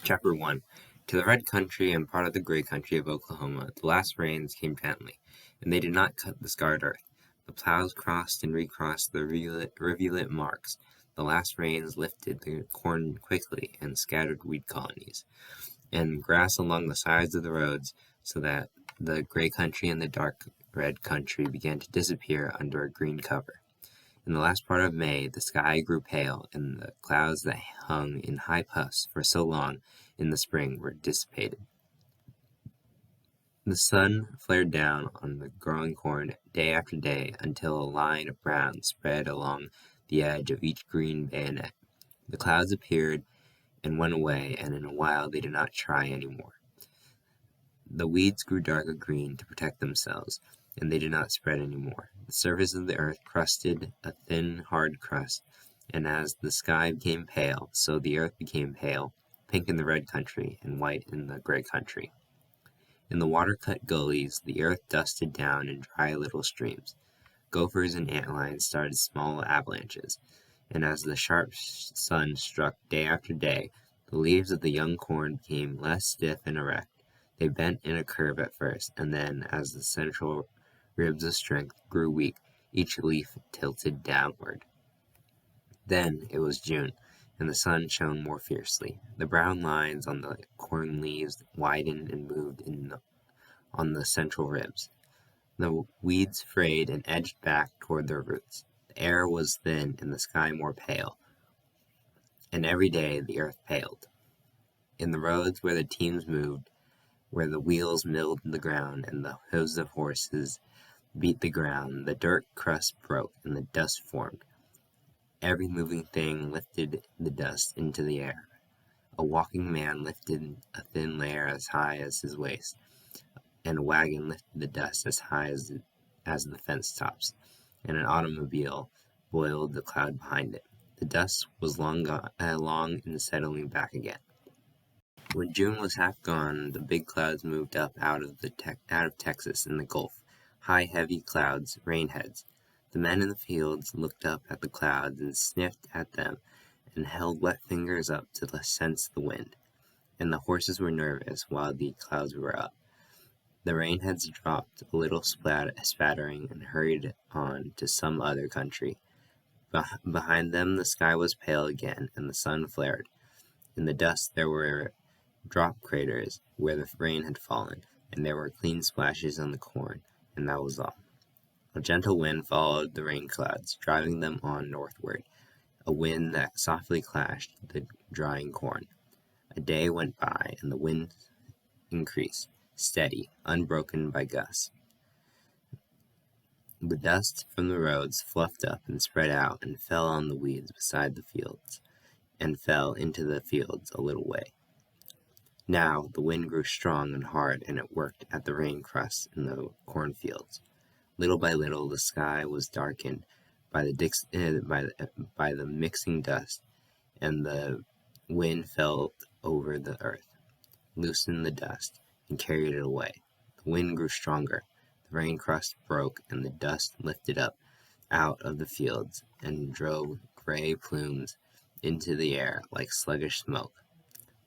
Chapter 1. To the red country and part of the gray country of Oklahoma, the last rains came gently, and they did not cut the scarred earth. The plows crossed and recrossed the rivulet marks. The last rains lifted the corn quickly and scattered weed colonies, and grass along the sides of the roads, so that the gray country and the dark red country began to disappear under a green cover. In the last part of May the sky grew pale, and the clouds that hung in high puffs for so long in the spring were dissipated. The sun flared down on the growing corn day after day until a line of brown spread along the edge of each green bayonet. The clouds appeared and went away, and in a while they did not try any more. The weeds grew darker green to protect themselves, and they did not spread any more. The surface of the earth crusted a thin, hard crust, and as the sky became pale, so the earth became pale, pink in the red country and white in the gray country. In the water-cut gullies, the earth dusted down in dry little streams. Gophers and antlions started small avalanches, and as the sharp sun struck day after day, the leaves of the young corn became less stiff and erect. They bent in a curve at first, and then, as the central ribs of strength grew weak, each leaf tilted downward. Then it was June, and the sun shone more fiercely. The brown lines on the corn leaves widened and moved on the central ribs. The weeds frayed and edged back toward their roots. The air was thin and the sky more pale, and every day the earth paled. In the roads where the teams moved, where the wheels milled the ground and the hoofs of horses beat the ground, the dirt crust broke and the dust formed. Every moving thing lifted the dust into the air. A walking man lifted a thin layer as high as his waist, and a wagon lifted the dust as high as the fence tops, and an automobile boiled the cloud behind it. The dust was long in settling back again. When June was half gone, the big clouds moved up out of Texas in the Gulf, high, heavy clouds, rainheads. The men in the fields looked up at the clouds and sniffed at them and held wet fingers up to sense the wind. And the horses were nervous while the clouds were up. The rainheads dropped a little spattering and hurried on to some other country. Behind them the sky was pale again, and the sun flared. In the dust there were drop craters where the rain had fallen, and there were clean splashes on the corn, and that was all. A gentle wind followed the rain clouds, driving them on northward, a wind that softly clashed the drying corn. A day went by, and the wind increased, steady, unbroken by gusts. The dust from the roads fluffed up and spread out and fell on the weeds beside the fields, and fell into the fields a little way. Now the wind grew strong and hard, and it worked at the rain crusts in the cornfields. Little by little the sky was darkened by the mixing dust, and the wind fell over the earth, loosened the dust, and carried it away. The wind grew stronger, the rain crust broke, and the dust lifted up out of the fields and drove gray plumes into the air like sluggish smoke.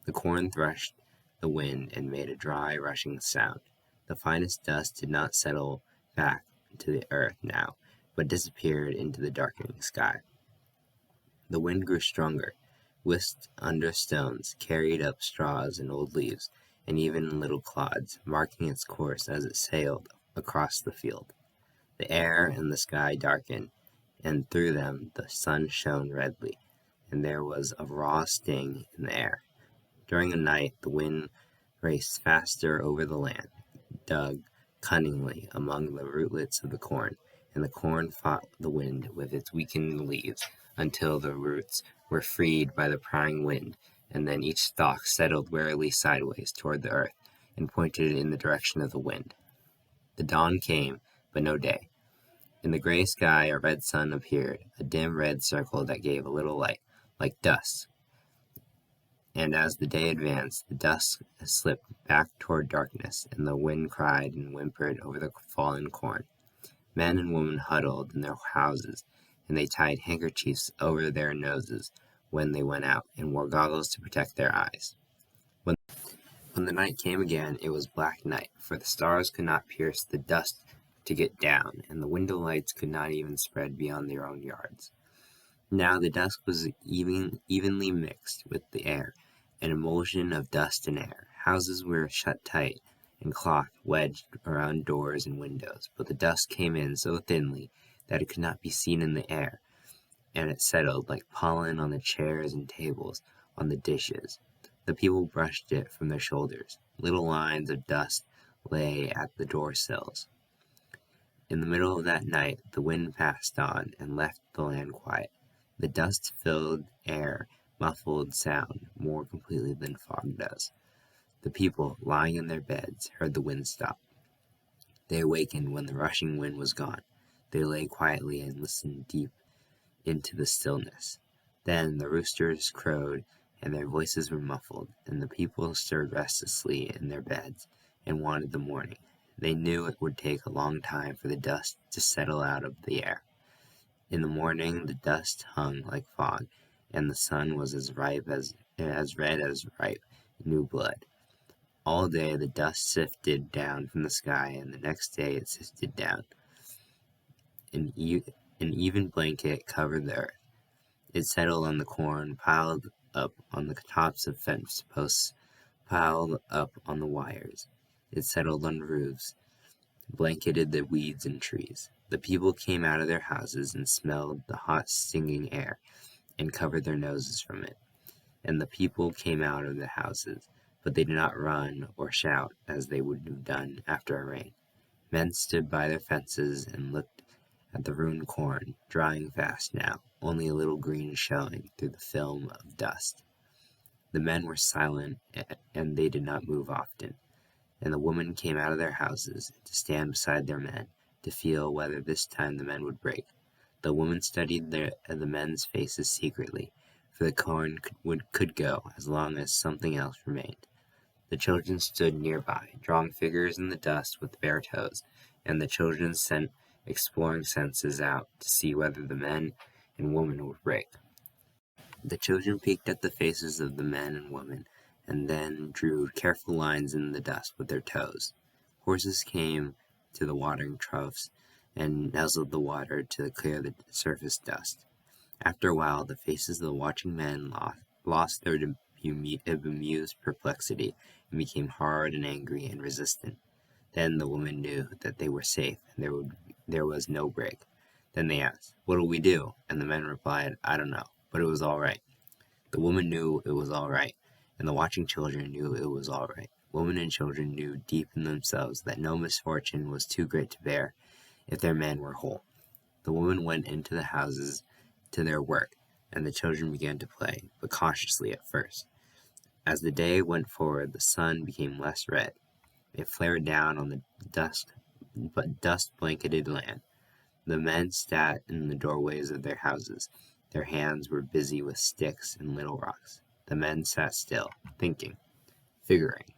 The corn threshed the wind and made a dry, rushing sound. The finest dust did not settle back to the earth now, but disappeared into the darkening sky. The wind grew stronger, whisked under stones, carried up straws and old leaves, and even little clods, marking its course as it sailed across the field. The air and the sky darkened, and through them the sun shone redly, and there was a raw sting in the air. During the night the wind raced faster over the land, dug cunningly among the rootlets of the corn, and the corn fought the wind with its weakened leaves until the roots were freed by the prying wind, and then each stalk settled warily sideways toward the earth and pointed in the direction of the wind. The dawn came, but no day. In the gray sky a red sun appeared, a dim red circle that gave a little light, like dust. And as the day advanced, the dusk slipped back toward darkness, and the wind cried and whimpered over the fallen corn. Men and women huddled in their houses, and they tied handkerchiefs over their noses when they went out, and wore goggles to protect their eyes. When the night came again, it was black night, for the stars could not pierce the dust to get down, and the window lights could not even spread beyond their own yards. Now the dusk was evenly mixed with the air, an emulsion of dust and air. Houses were shut tight, and cloth wedged around doors and windows, but the dust came in so thinly that it could not be seen in the air, and it settled like pollen on the chairs and tables, on the dishes. The people brushed it from their shoulders. Little lines of dust lay at the door sills. In the middle of that night the wind passed on and left the land quiet. The dust-filled air muffled sound more completely than fog does. The people, lying in their beds, heard the wind stop. They awakened when the rushing wind was gone. They lay quietly and listened deep into the stillness. Then the roosters crowed, and their voices were muffled, and the people stirred restlessly in their beds and wanted the morning. They knew it would take a long time for the dust to settle out of the air. In the morning the dust hung like fog, and the sun was as red as ripe new blood. All day the dust sifted down from the sky, and the next day it sifted down. An even blanket covered the earth. It settled on the corn, piled up on the tops of fence posts, piled up on the wires. It settled on roofs, blanketed the weeds and trees. The people came out of their houses and smelled the hot stinging air, and covered their noses from it. And the people came out of the houses, but they did not run or shout as they would have done after a rain. Men stood by their fences and looked at the ruined corn, drying fast now, only a little green showing through the film of dust. The men were silent, and they did not move often. And the women came out of their houses to stand beside their men, to feel whether this time the men would break. The women studied the men's faces secretly, for the corn could go as long as something else remained. The children stood nearby, drawing figures in the dust with bare toes, and the children sent exploring senses out to see whether the men and women would break. The children peeked at the faces of the men and women, and then drew careful lines in the dust with their toes. Horses came to the watering troughs and nuzzled the water to clear the surface dust. After a while, the faces of the watching men lost their bemused perplexity and became hard and angry and resistant. Then the women knew that they were safe and there was no break. Then they asked, "What'll we do?" And the men replied, "I don't know, but it was all right." The woman knew it was all right, and the watching children knew it was all right. Women and children knew deep in themselves that no misfortune was too great to bear if their men were whole. The women went into the houses to their work, and the children began to play, but cautiously at first. As the day went forward, the sun became less red. It flared down on the dust-blanketed land. The men sat in the doorways of their houses. Their hands were busy with sticks and little rocks. The men sat still, thinking, figuring.